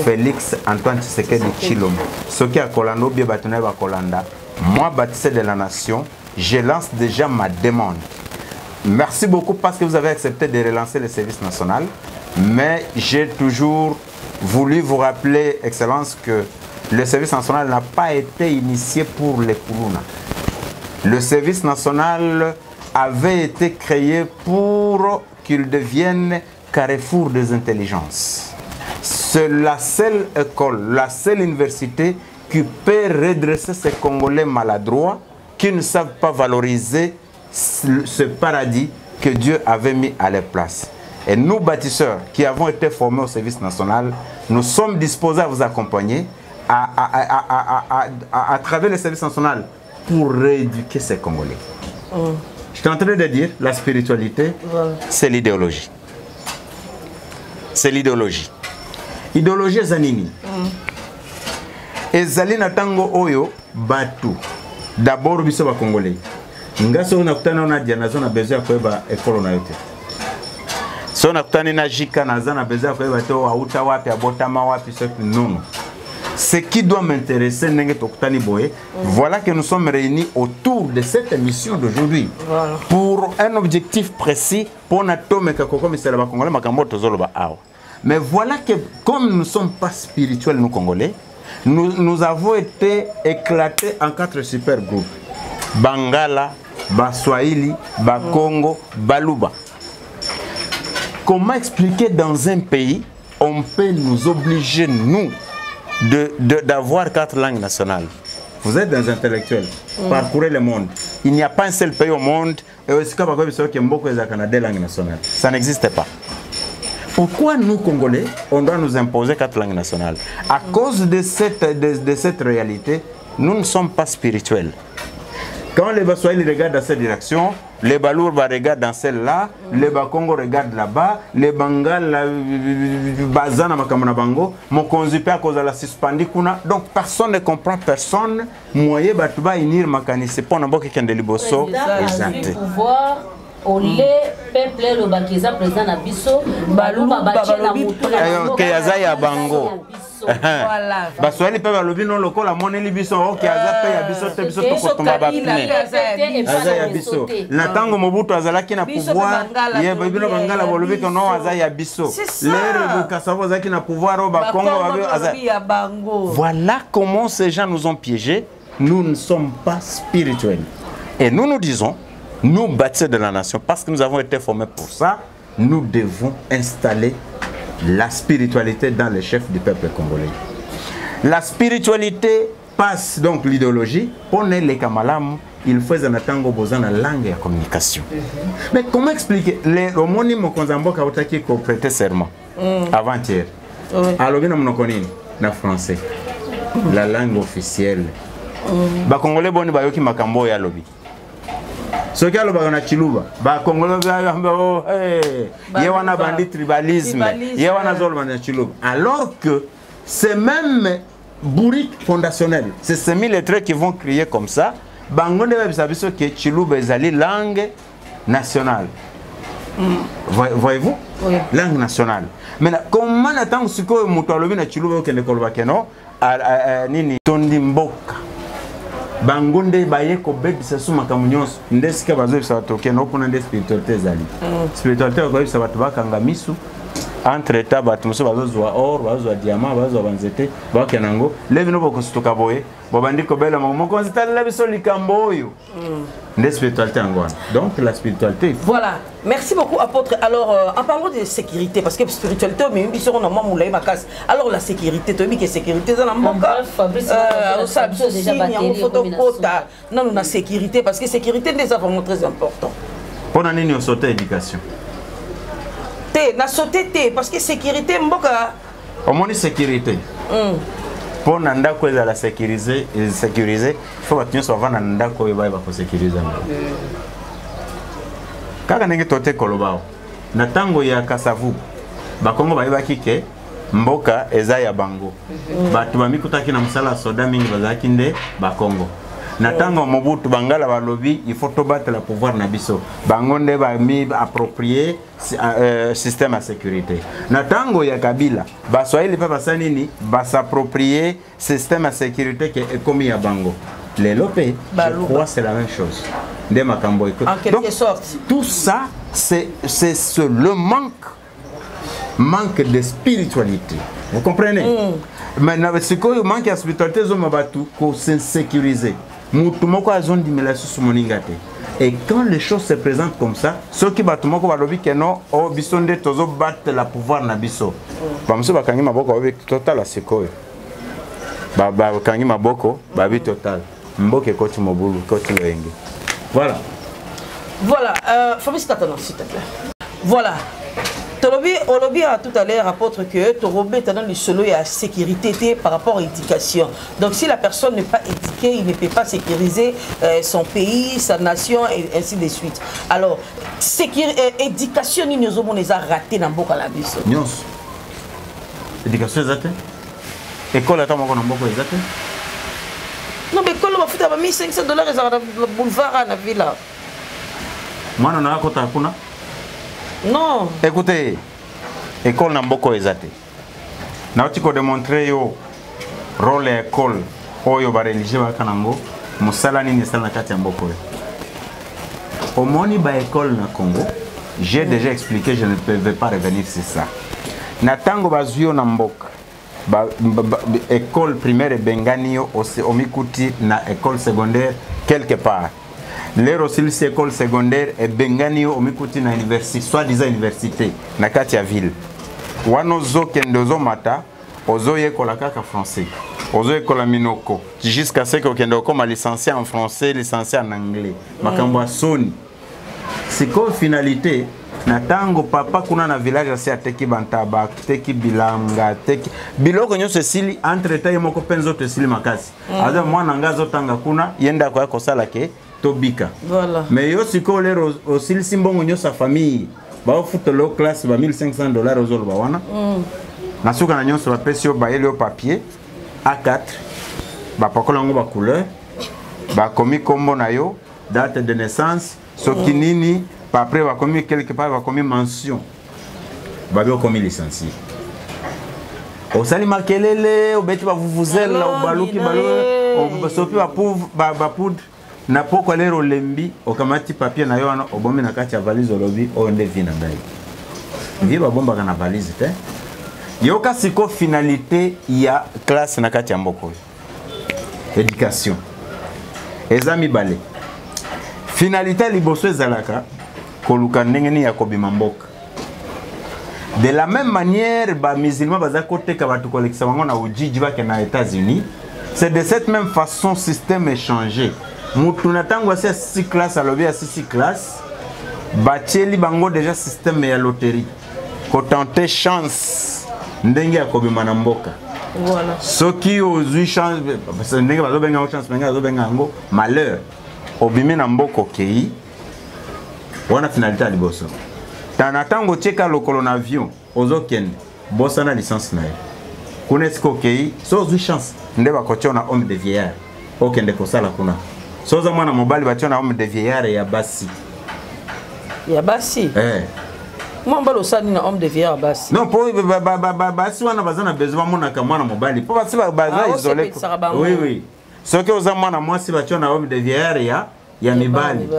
Félix Antoine Tshisekedi Tshilombo, ce qui a Kolando, bien bâtonné à Kolanda, moi, bâtisseur de la nation, je lance déjà ma demande. Merci beaucoup parce que vous avez accepté de relancer le service national, mais j'ai toujours voulu vous rappeler, Excellence, que le service national n'a pas été initié pour les Koulouna. Le service national avait été créé pour qu'il devienne carrefour des intelligences. C'est la seule école, la seule université qui peut redresser ces Congolais maladroits qui ne savent pas valoriser ce paradis que Dieu avait mis à leur place. Et nous, bâtisseurs, qui avons été formés au service national, nous sommes disposés à vous accompagner à travers le service national pour rééduquer ces Congolais. Je suis en train de dire, la spiritualité, c'est l'idéologie. C'est l'idéologie. Idéologie zanini. Ezali na tango oyo batu. D'abord biso ba Congolais. Ngaso na kutana na dia nazo na besoin ko ba ekolo na yote. So na kutana na jika nazo na besoin ko ba to auta wapi abotama wapi ce non. Ce qui doit m'intéresser, voilà que nous sommes réunis autour de cette émission d'aujourd'hui pour un objectif précis pour Mais voilà que comme nous ne sommes pas spirituels, nous Congolais, nous avons été éclatés en 4 super groupes. Bangala, Baswahili, Bakongo, Baluba. Comment expliquer dans un pays, on peut nous obliger, nous, d'avoir 4 langues nationales? Vous êtes des intellectuels, parcourez le monde. Il n'y a pas un seul pays au monde et aussi deux langues nationales. Ça n'existe pas. Pourquoi nous, Congolais, on doit nous imposer 4 langues nationales? À cause de cette réalité, nous ne sommes pas spirituels. Quand les Baswahili regardent dans cette direction, les Balouba regardent dans celle-là, les Bakongo regardent là-bas, les Bangala, Bazana Makamana Bango, mon conzupe à cause de la suspendi kuna. Donc personne ne comprend personne. Moyen Batuba inir makani, c'est pas n'importe quel de liboso. Exact. Pouvoir au lait peuple le bakiza président na biso baluba bache na mutu OK azaya bango. Voilà. Baswahili pe balobi non lokola moneli biso OK azape ya biso te biso to kotomba ba pne. Azaya biso. Na tango Mobutu azalaki na pouvoir, ye bibino bangala balobi que non azaya biso. L'ère de Kasavo zaki na pouvoir au Bakongo azaya bango. Voilà comment ces gens nous ont piégés. Nous ne sommes pas spirituels. Et nous disons, nous bâtisseurs de la nation, parce que nous avons été formés pour ça, nous devons installer la spiritualité dans les chefs du peuple congolais. La spiritualité passe donc l'idéologie. Pour les Kamalam, il faut un tango besoin de langue et de communication. Mais comment expliquer les homonymes Konzambo Kautaki qui ont prêté serment avant-hier? Alors, nous connaissons le français, la langue officielle. Les Congolais boni bayoki makambo ya lobi. Ce qui est na chiluba, ba Congolais y a un bandit tribalisme, y a un zolman chiluba. Alors que ces mêmes bourriques fondationnels, c'est ces militaires qui vont crier comme ça, bangonde va savoir que chiluba est la langue nationale. Voyez-vous? Oui. Langue nationale. Maintenant, comment attend ce que mutalobi na chiluba que ne kolba keno nini tondi mboka. Bangonde baye ko bedisa suma kamunyos ndesika bazo bisa toke no kuna ndes spiritualité zali spiritualité ko bisa batu bakanga misu entre état batu muso bazo zwa or bazo diamant bazo banzete bakenango levi no boko stuka boye bobandiko bela mo konzitala la biso likambo yo ndes spiritualité ngwana. Donc la spiritualité. Voilà. Merci beaucoup apôtre. Alors en parlant de sécurité parce que spiritualité mais ils seront normalement moulay makas. Alors la sécurité tu dis que sécurité dans la moka ça déjà non la sécurité parce que sécurité c'est vraiment très important. Pour nani ni sauter éducation. Na sauter parce que sécurité mboka au moins sécurité. Pour nanda ko la sécuriser il faut que tu sois vana nanda ko ba ko sécuriser. Kaka nenge tote kolobao na tango ya Kasavu bakongo bayebaki ke mboka eza ya bango batu bamikutaki na musala soda mingi bazaki nde bakongo na tango Mobutu bangala balobi il faut battre le pouvoir na biso bango nde ba mi approprier système à sécurité na tango ya Kabila baswahili pa basanini basapproprier système à sécurité que ekomi ya bango lelo pe je crois c'est la même chose. En quelque sorte. Tout ça, c'est le manque de spiritualité. Vous comprenez? Maintenant, ce que manque de spiritualité, c'est sécuriser. Et quand les choses se présentent comme ça, ceux qui battent que non, oh, bisonde tozo battre la pouvoir na biso. Bamso bakangi maboko avec total asikoyo. Bakangi maboko babi total. Mboke koti mobulu koti loenge. Voilà. Voilà, Fabrice Katanan, s'il te plaît. Voilà. Olobi a tout à l'heure apôtre que Torobé est dans le solo et la sécurité par rapport à l'éducation. Donc si la personne n'est pas éduquée, il ne peut pas sécuriser son pays, sa nation et ainsi de suite. Alors, éducation, nous avons raté dans beaucoup la vie. Éducation, c'est ça. École, attends, on a beaucoup de non, mais quand on a fait $1500 dans le boulevard à la villa. Moi, on a un côté à non. Écoutez, l'école n'a beaucoup exaté. Nous avons démontré le rôle de l'école pour les religieux à Kanango. Nous avons dit que au moment de l'école au Congo, j'ai déjà expliqué, je ne vais pas revenir sur ça. na tango bazuyo na mboka école primaire bengani yo omikuti na école secondaire quelque part lero aussi école secondaire et bengani yo omikuti na université soit disant université na kati ya ville wano zokende ozomata ozoyekola kaka français ozoyekola minoko jusqu'à ce que okende okoma licencié en français licencié en anglais makambo ya soni siko finalité na tango papa kuna na village asi ateki bantaba teki bilanga teki biloko nyonso esili entre temps moko penzo to esili makasi aza mwana ngazo tanga kuna yenda kwa kosala ke tobika voilà mais yo siko lero osili simbongo nyonso famille ba futa lo classe ba $1500 ozolo ba wana na suka na nyonso ba pesio ba elio papier A4 ba pakola ngo ba couleur ba komi kombo na yo date de naissance soki nini après va commis quelque part va commis mention va bien commis licencié au sali makelele au beti va vuvuzela au baluki balo au sopi va poudre ba poudre na poko lero lembi au kamati papier na yo au bombe na kati ya valise olobi au nde vina ndai vi ba bomba kana valise te yo kasiko finalité ya classe na kati ya mboko éducation ezami balé finalité liboso ezalaka koluka ndengeni ya kobima mboka de la même manière ba musulmans baza koteka batu kolekisa bango na ujiji bake na États-Unis c'est de cette même façon système est changé mutu na tango asa 6 classes alobi ya 6 classes batieli bango déjà système ya loterie ko tenter chance ndenge ya kobima na mboka voilà soki ozui chance ndenge bazo benga chance benga bazo benga ngo malheur obimi na mboko kei wana finalité à liboso tana tango tcheka lokolo na avion ozokende bossa na licence na kunesko kei so zui chance nde bakochona homme de vieillard okende kosala kuna so za mwana mobali bachona homme de vieillard ya basi moi mbalo sani na homme de vieillard basi non po basi wana bazana besoin mona ka mwana mobali po basi baza isolé oui soki oza mwana mwasi bachona homme de vieillard ya mibali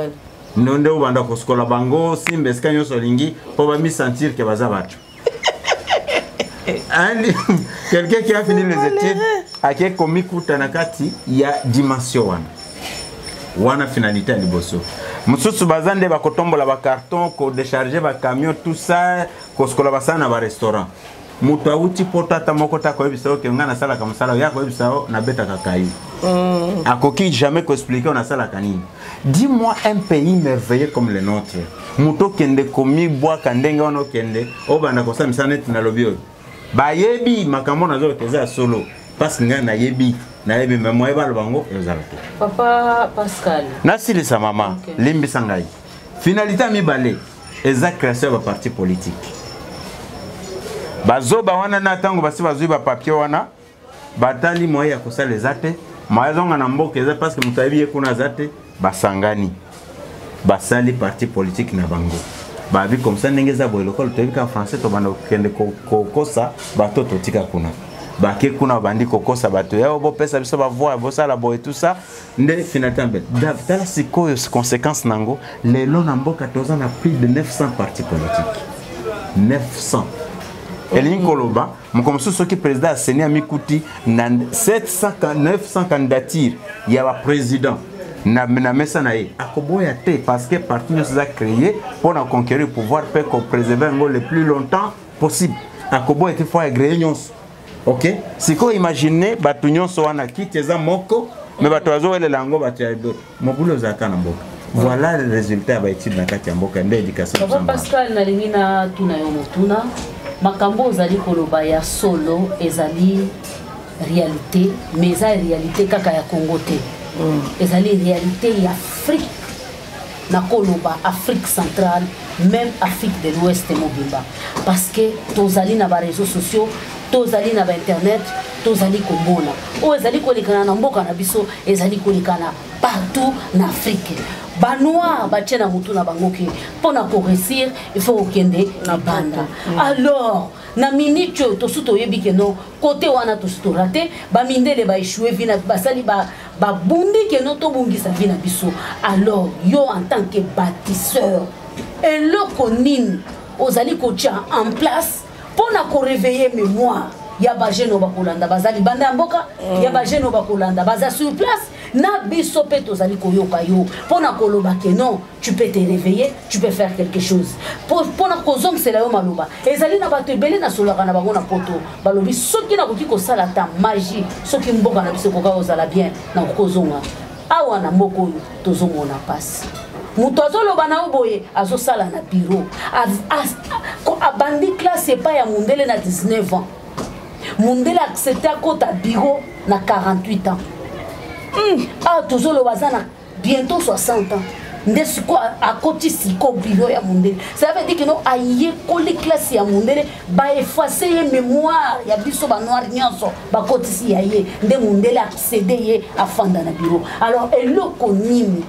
nonde ubanda koskola bango simbe ska nyonso lingi po ba mi sentir que baza bato quelqu'un qui a fini les études a qui commis kutana kati ya dimension wana finalité ya liboso mususu bazande bakotombola ba carton ko décharger ba camion tout ça koskola basana ba restaurant mutu auti potata moko ta ko ebisa ke ngana sala ka musala ya ko ebisa na beta kakayi akoki jamais ko expliquer on a sala kanini. Dis-moi un pays merveilleux comme le nôtre muto kende komi bwa kandenge ono kende obanda ko samisa net na lobio ba yebi makambo na zo keza solo parce ngana yebi na yebi memoire ba bango ezalako papa Pascal nasili sa mama limbi sangai finalité mi balé exact création ba parti politique bazoba wana na tango basi bazui ba papier wana batali moya ya kosala ezate maazonga na mboka eza parce que mutabi kuna zate basangani basali parti politique na bango babi comme ça ndengeza boy local to bika français to banda kende kokosa bato to tika kuna bake kuna bandi kokosa bato yao bo pesa biso ba voir bo sala boy tout ça nde finalement dans siko conséquences nango lelo na mboka toza na plus de 900 partis politiques 900 Elin Koloba, comme ceux qui président Séné a mikuti na 900 candidatures, il y a un président. Na mesa na ye akoboya te parce que parti nous a créé pour conquérir le pouvoir pour préserver le plus longtemps possible. Akoboya te faut agréer nyonso. OK? Si ko imaginer batu nyonso wana kiteza moko mais batu azo ele lango batu ya mobulo za kana mboka. Voilà le résultat ba étude na kati ya mboka nde éducation. Papa Pascal na lingina tuna yo motuna makambo ozali koloba ya solo ezali réalité mais za réalité kaka ya Congo te. Ezali réalité ya Afrique na koloba Afrique centrale même Afrique de l'Ouest mobimba parce que tozali na ba réseaux sociaux tozali na ba internet tozali komona o ezali kolikana na mboka na biso ezali kolikana partout na Afrique banois bachena mutu na bangoki pona ko réussir il faut okende na banda alors na minute to suto yebike no côté wana to suto raté ba mindele ba échouer vina basali ba bundi ke no to bungisa vina biso alors yo en tant que bâtisseur et le konine ozali ko tia en place pona ko réveiller mémoire ya ba jeune bakolanda bazali banda mboka ya ba jeune bakolanda baza sur place na biso pe tozali koyoka yo pona koloba que non tu peux te réveiller tu peux faire quelque chose pona ko zong c'est la yo maloba ezali na bato ebele na solaka na bango na poto balobi soki na koki ko sala ta magie soki mboka na biso koka ozala bien na kozonga awa na mboko oyo tozomona pasi moto azoloba na oboye azosala na bureau abandi classe epai ya mondele na 19 ans mondele accepté akota bureau na 48 ans tozoloba aza na bientôt 60 ans nde siko akoti siko bureau ya mondele ça veut dire que non ayekoli classe ya mondele baefface ye mémoire ya biso banoir nyonso bakotisi ya ye nde mondele accédé ye afanda na bureau alors eloko nini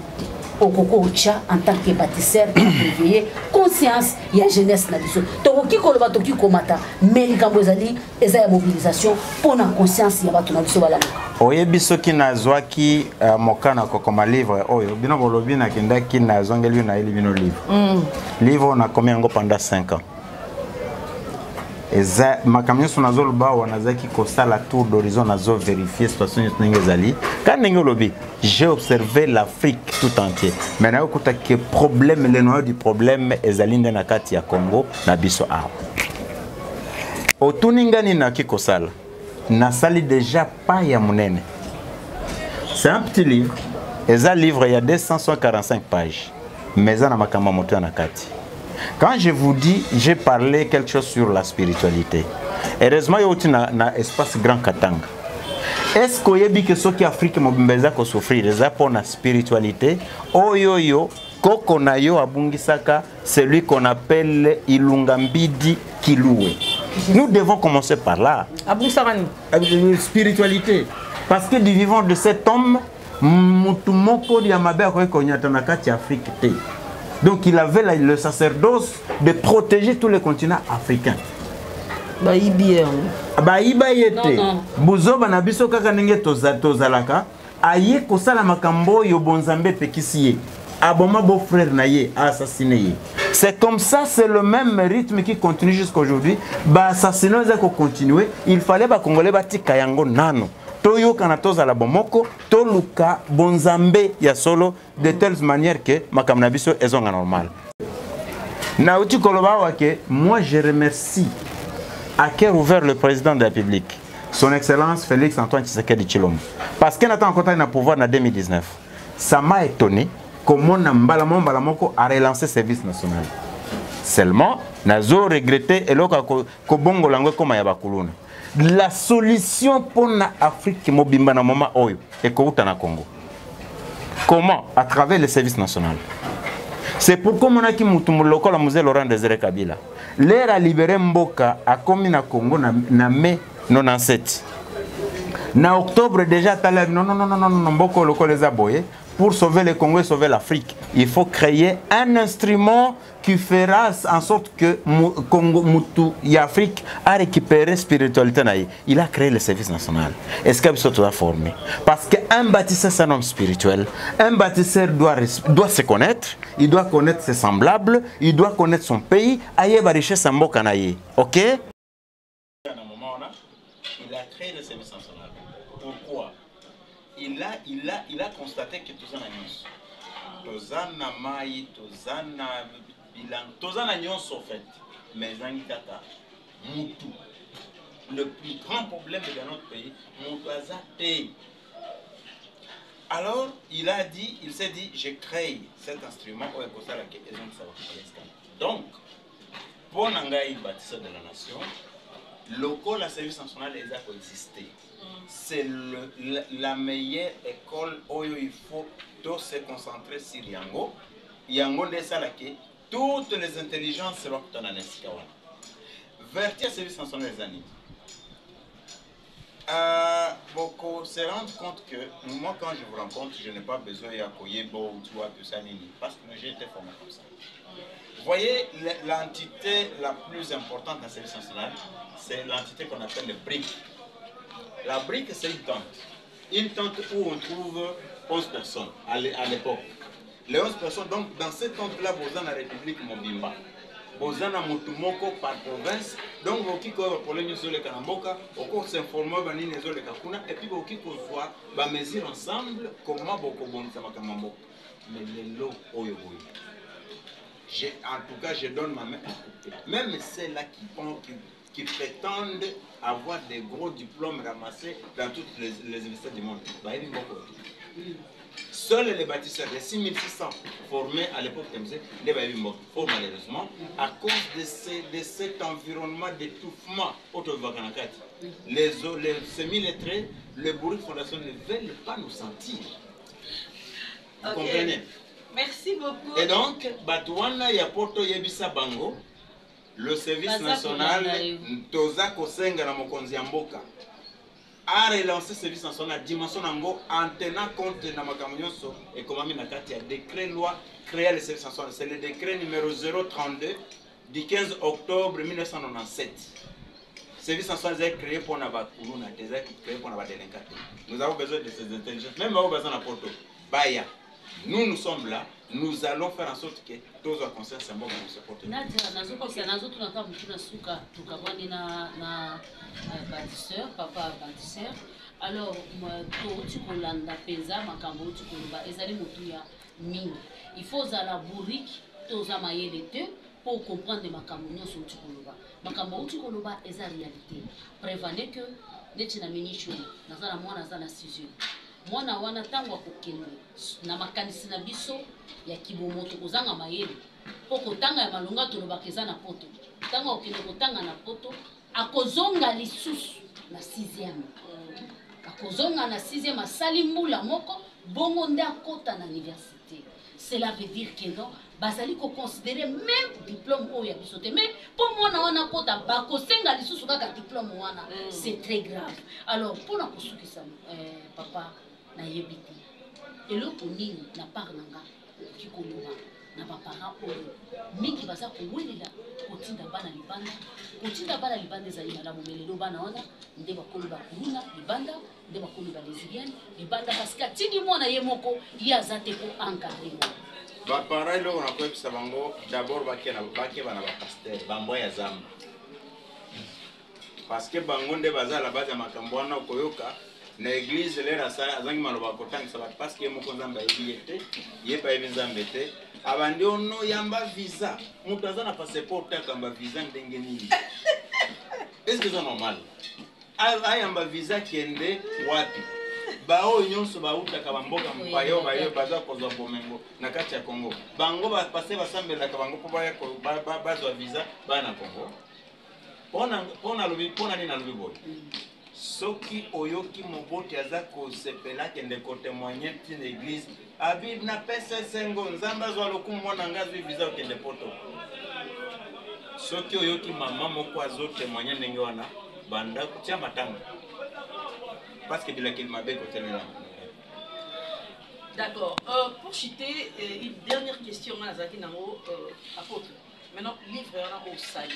okoko ocha en tant que bâtisseur pour réveiller conscience ya jeunesse na biso tokoki koloba tokoki komata mais likambo ezali eza ya mobilisation pona conscience ya bato na biso balamuka oyebi soki nazwaki mokana kokoma livre oyo bino bolobi nakendaki nazongeli na eli bino livre na komi yango pendant 5 ans eza makambo nyonso nazoloba awa nazalaki kosala tour d'horizon nazovérifie situation nyonso ndenge ezali kandi ndenge olobi j'ai observé l'Afrique tout entier mais nayokutaki problème le noyau du problème ezali nde na kati ya Congo na biso awa otuni ngani naki kosala nasali déjà pas ya monene c'est un petit livre eza livre il y a 245 pages mais eza na makambo moto na kati. Quand je vous dis, j'ai parlé quelque chose sur la spiritualité. Heureusement, il y a un espace grand Katanga. Est-ce qu'il y a des gens qui Afrique qui souffrir pour la spiritualité? Oh yo yo, kokonayo abungisaka, celui qu'on appelle Ilungambidi Kiloué. Nous devons commencer par là. Spiritualité. Parce que du vivant de cet homme, Mutumoko Diamabe a Konyatanakati Afrique. Donc il avait le sacerdoce de protéger tous les continents africains. Baïbien. Baïbayete. Buzo banabiso kaka nenge tozalaka. Aye kosala makambo yo bonzambe pekisiye. Aboma beau frère naye assassiné. C'est comme ça, c'est le même rythme qui continue jusqu'à aujourd'hui. Ba assassiner ça continuer. Il fallait ba congolais bati kayango nano. Toyo kanatoza la bomoko, toluka bonzambe ya solo de telle manière que makamnabiso est normal. Naouti koloba wake, moi je remercie à cœur ouvert le président de la République, son excellence Félix Antoine Tshisekedi Tshilombo, parce qu'il attend encore un pouvoir en 2019. Ça m'a étonné comment Mbalamoko a relancé le service national. Seulement, nazo regretté et loka ko bongo langue comme yabakuluna. La solution pour l'Afrique mobimba na moment oyo et kouta na Congo. Comment? À travers le service national. C'est pourquoi mon aki mutumuloko la musée Laurent Désiré Kabila. L'air a libéré Mboka a commis na Congo na mai 97. Na octobre déjà talé non Mboko loko les aboyé. Pour sauver le Congo et sauver l'Afrique, il faut créer un instrument qui fera en sorte que Congo, Moutou et Afrique a récupéré la spiritualité. Il a créé le service national. Est-ce qu'il doit former? Parce qu'un bâtisseur, c'est un homme spirituel. Un bâtisseur doit se connaître, il doit connaître ses semblables, il doit connaître son pays. Aïe, va richesse en Bokanaye. Ok? Il a créé le service national. Pourquoi? Il a constaté que tous en annonce. Tozana mai, tozana bilan, tozana nyonso en fait. Mais Zangitata, Moutou. Le plus grand problème de notre pays, Moutouazate. Alors, il s'est dit, je crée cet instrument pour écouter la question de Palestine. Donc, pour Nangaï, bâtisseur de la nation, local, la service national les a coexisté. C'est la meilleure école où il faut tous se concentrer sur Yango. Yango de Salake, toutes les intelligences seront dans la Nesikawa. Vertir service national des années. Beaucoup se rendent compte que moi, quand je vous rencontre, je n'ai pas besoin d'appuyer beau ou tout ça, parce que j'ai été formé comme ça. Vous voyez, l'entité la plus importante dans le service national, c'est l'entité qu'on appelle le BRIC. La brique, c'est une tente où on trouve 11 personnes à l'époque. Les 11 personnes, donc dans cette tente-là, vous avez la République Mobimba. bozana mutumoko par province donc boki ko problème sur le kanamboka oko s'informer banini zo le kakuna et puis boki ko voir ba mesure ensemble comment boko bonisa makamambo mais le lot oyo boyo en tout cas je donne ma main à couper même celles-là qui prétendent avoir des gros diplômes ramassés dans toutes les universités du monde bah il beaucoup seuls les bâtisseurs, les 6600 formés à l'époque, fort malheureusement, à cause de cet environnement d'étouffement, les semi-lettrés, les bourriques fondations ne veulent pas nous sentir. Vous comprenez? Merci beaucoup. Et donc, Batouana Yapoto Yebisa Bango, le service national, Toza Kosenga na Mokonzi Mboka, a relancé ce service national dimension nango en tenant compte de Namakamionso et comme ami nakati a décret loi créé le service national. C'est le décret numéro 032 du 15 octobre 1997. Le service national est créé pour Nabakuluna, créé pour Nabadelenka. Nous avons besoin de ces intelligences. Même à Obasan à Porto, Baya. Nous sommes là, nous allons faire en sorte que tous les consciences sont bons pour nous supporter. Nadia, nazo tunaka mtuna suka tukabwani na bâtisseur, papa bâtisseur. Alors, tu kolanda penza makambo tu koloba ezali mutuya mingi. Il faut zala bourrique toza mayele te pour comprendre makambo nyonso tu koloba. Makambo tu koloba eza réalité. Prévenez que neti na minicho nazala mwana nazala 6e. Mwana wana tango akokende na makanisi na biso ya kibomoto kozanga mayele poko tanga ya malonga tolobakeza na poto tango okende kotanga na poto akozonga lisusu na 6e akozonga na 6e asali mbula moko bongo nde akota na université. Cela veut dire que non bazali ko considérer même diplôme oyo ya biso te mais pour mwana wana kota bakosenga lisusu kaka diplôme wana c'est très grave. Alors pona kosukisa papa na yebiti eloko nini na part nanga kikoloba na bapara oyo mingi baza kowelela kotinda bana libanda ezali malamu melelo bana wana nde bakolo bakuluna libanda nde bakolo balésbienne libanda parce que atindi mwana ye moko ye aza te po encadre mwana bapara eloko na koyebisa bango d'abord bakeba na bapaster bambo ya zamba parce que bango nde baza la base ya makambo wana okoyoka na église lera azangi maloba kotangisa bato parce que moko nzambe ayebi ye te ye pa yebi nzambe te abandi ono yamba visa moto aza na passeport akamba visa ndenge nini est-ce que c'est normal ayamba visa kende wapi baoyo nyonso bautaka bamboka mpayo bayo baza kozwa bomengo na kati ya Congo bango bapase basambelaka bango mpo bazwa visa baya na Congo pona nini alobi boye soki oyoki mobote aza kosepela kende kotémoigner tina église abi na pesa sengo nzambe azwa lokumu mwana nga azwi visa okende poto soki oyoki mama moko azotémoigner ndenge wana banda kutia matanga parce que bilakeli mabe kotelela. D'accord. Pour chuter, une dernière question Mazaki Nango apôtre. Maintenant livre au Sali.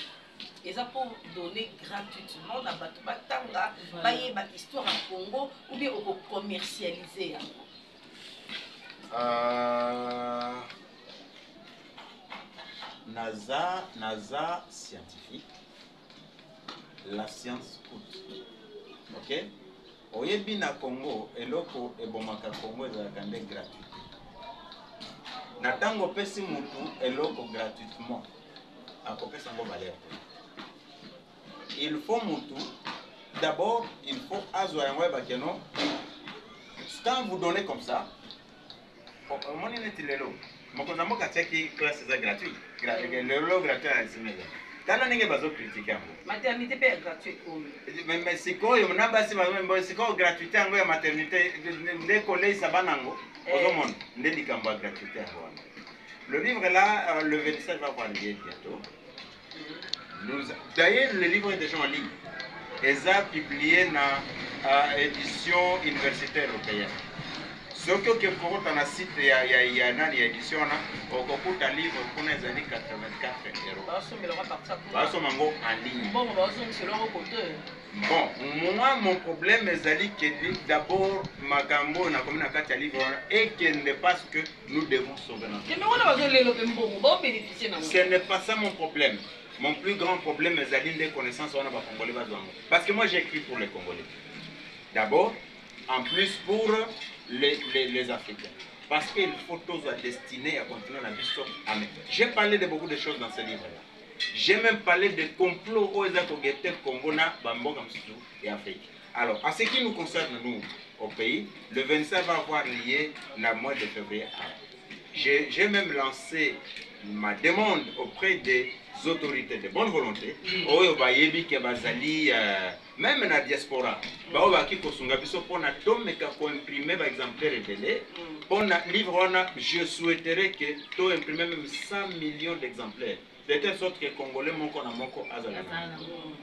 Et ça pour donner gratuitement à Batanga, bailler ba histoire à Congo ou bien au commercialiser. NASA scientifique, la science coûte. Ok? Oyebi na Congo, eloko ebomaka Congo ezalaka nde gratuit. Na tango pesi mutu eloko gratuitement. Akopesa ngo valeur. Il faut mutu. D'abord, il faut azwa yango bakeno. Quand vous donnez comme ça, moni neti lelo. Mokonza mboka tiaki classe za gratuit. Lelo gratuit à simeza. Tala ninge bazo critiquer yango. Maternité pe gratuite omi. Mais sikoyo mnamba si bazombo sikoyo gratuité yango ya maternité nde collège sabanango. Ozomona nde likamba gratuité yango. Le livre là, le 27 va voir bientôt. D'ailleurs, le livre est déjà en ligne. Il est publié dans l'édition universitaire européenne. soki okekokota na site ya nani ya édition wana okokuta livre kuna ezali 84 euros basoma yango en ligne. Bon, moi mon problème ezali que d'abord makambo na komi na kati ya livre wana ekende parce que nous devons sauver notre vie. Ce n'est pas ça mon problème. Mon plus grand problème ezali les connaissances wana ba congolais bazwango parce que moi j'écris pour les Congolais d'abord, en plus pour les Africains. Parce qu'il faut tous destiner à continuer la vie. J'ai parlé de beaucoup de choses dans ce livre-là. J'ai même parlé de complots aux Congo, Bamboga et Afrique. Alors, à ce qui nous concerne, nous, au pays, le 25 va avoir lié le mois de février. J'ai même lancé ma demande auprès des autorités de bonne volonté, même dans la diaspora, je souhaiterais que tu imprimes même 100 millions d'exemplaires, de telle sorte que les Congolais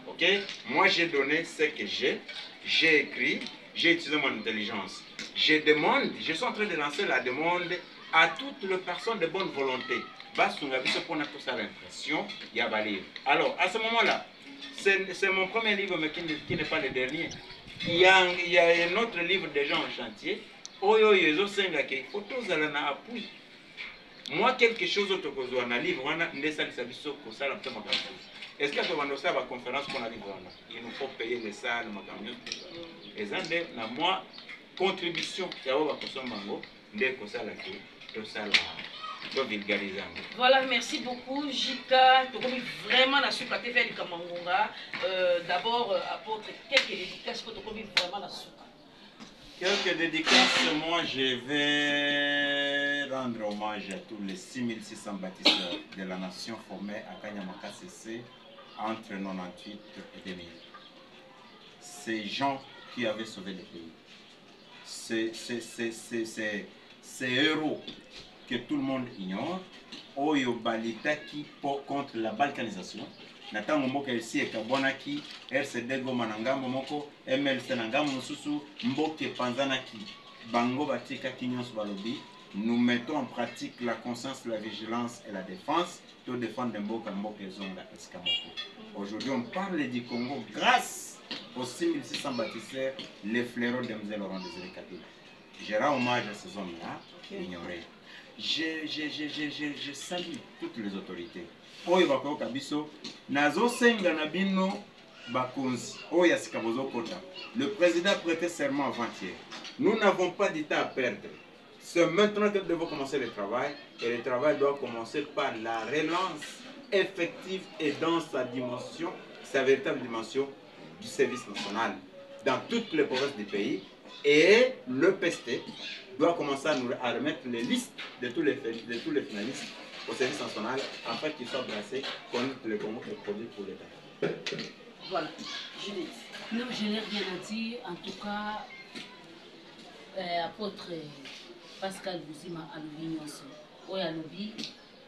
ok? Moi j'ai donné ce que j'ai écrit, j'ai utilisé mon intelligence. Je suis en train de lancer la demande à toutes les personnes de bonne volonté. Alors, à ce moment-là, c'est mon premier livre, mais qui n'est pas le dernier. Il y a un autre livre déjà en chantier. Moi, quelque chose d'autre que je livre, est-ce que tu vas nous faire la conférence pour la livre? Il nous faut payer les salles, et ça, moi, contribution, voilà, merci beaucoup Jika. Tu as vraiment la suite à faire du Kamangonga. D'abord, apporte quelques dédicaces que tu as vraiment la suite. Quelques dédicaces, moi je vais rendre hommage à tous les 6600 bâtisseurs de la nation formés à Kanyamaka CC entre 98 et 2000. Ces gens qui avaient sauvé le pays. Ces héros que tout le monde ignore, Oyo Balitaki contre la balkanisation. Natango mboka ici ekabwanaki RCD Goma na ngambo moko, MLC na ngambo mosusu, mboke panzanaki. Bango batika kinyos balobi. Nous mettons en pratique la conscience, la vigilance et la défense pour défendre mboka mboka zonga eskamoko. Aujourd'hui, on parle du Congo grâce aux 6600 bâtisseurs, les fléaux de M. Laurent Désiré Kabila. Je rends hommage à ces hommes-là, ignorés. Je salue toutes les autorités. Oyo bako kabiso nazo senga na bino bakonzi oya sikabozo kota. Le président prêtait serment avant-hier. Nous n'avons pas du temps à perdre. C'est maintenant que nous devons commencer le travail, et le travail doit commencer par la relance effective et dans sa dimension, sa véritable dimension du service national dans toutes les provinces du pays. Et le PST doit commencer à remettre les listes de tous les finalistes au service national afin qu'ils soient placés contre les Congo et produits pour l'État. Voilà, Judith. Non, je n'ai rien à dire. En tout cas, apôtre Pascal Bouzima a l'opinion oya lobby,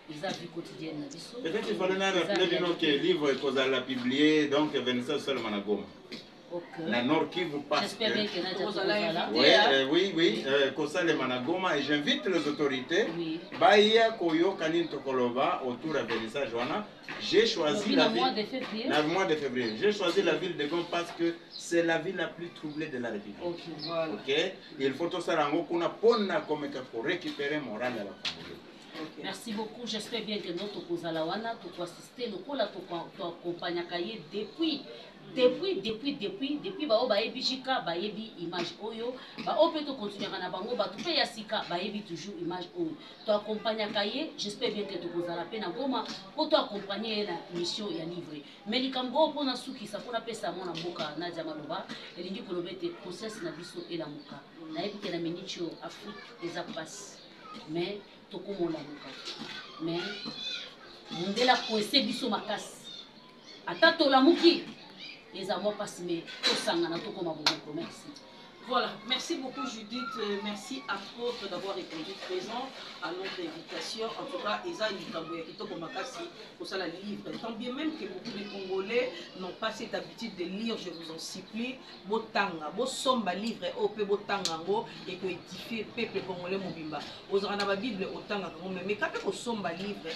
ils ont vie quotidienne. Peut-être qu'il fallait rappeler que le livre est publié, donc Vincent seulement à Goma. La Nord qui vous passe. J'espère bien que oui, Kosale Managoma, et j'invite les autorités. Baya Koyo Kanin Tokoloba autour de Benissa Joana. J'ai choisi la ville. Le mois de février. J'ai choisi la ville de Goma parce que c'est la ville la plus troublée de la République. Ok. Il faut tout ça pour récupérer mon rang de la famille. Okay. Merci beaucoup. J'espère bien que notre Kozalawana, tu peux assister, nous accompagner depuis ba baebi jika baebi image oyo ba peut continuer na bango ba tu pe yasika baebi toujours image oyo tu accompagner kaye. J'espère bien que tu kozala pe na Goma pour tu accompagner la mission ya livre mais likambo pona suki sa pona pesa mona mboka na Jamaloba elingi kolobete process na biso et la muka na ebi ke na minicho Afrique eza passe mais tokomola muka mais mundela ko ese biso makasi ata to la muki les amours passent mais tout ça n'a pas comme merci. Voilà, merci beaucoup Judith, merci Apôtre d'avoir répondu présent à notre invitation. En tout cas, Eza Likamboyakito Komakasi, pour ça la livre. Tant bien même que beaucoup de Congolais n'ont pas cette habitude de lire, je vous en supplie, Botanga, Bosomba livre Ope Botangango et que édifier peuple congolais Mobimba. Aux Ranaba Bible Otanga, mais quand on somba livre,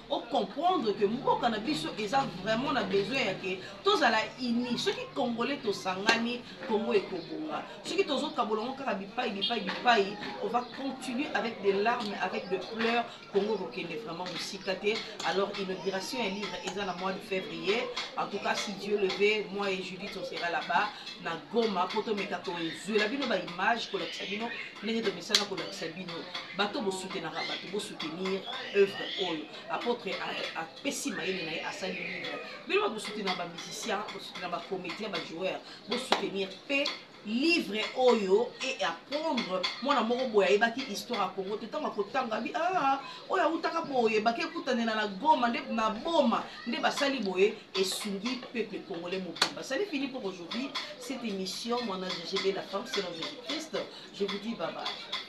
on comprendre que mon cannabis Eza vraiment a besoin que tous à la ini, ceux qui Congolais, tous Sangani, Congo et Kobonga. On va continuer avec des larmes, avec des pleurs. Congo est vraiment aussi caté. Alors, inauguration est libre et dans le mois de février. En tout cas, si Dieu le veut, moi et Judith, on sera là-bas. Na Goma, poto mekato ezu. La bino ba image, kola sabino, nene de mesana kola sabino. Bato bo soutenir, bato bo soutenir œuvre oyo. Apôtre a pessima yene na asali livre. Bino bo soutenir ba musicien, bo soutenir ba comédien, ba joueur, bo soutenir paix. Livre oyo et apprendre moi na moko boya ebaki histoire à Congo te tanga kotanga bi oya utaka boye baki kutana na Goma na boma nde basali boye et sungi peuple congolais mobimba. Ça est fini pour aujourd'hui cette émission. Moi na GGB la femme c'est Jésus-Christ. Je vous dis bye bye.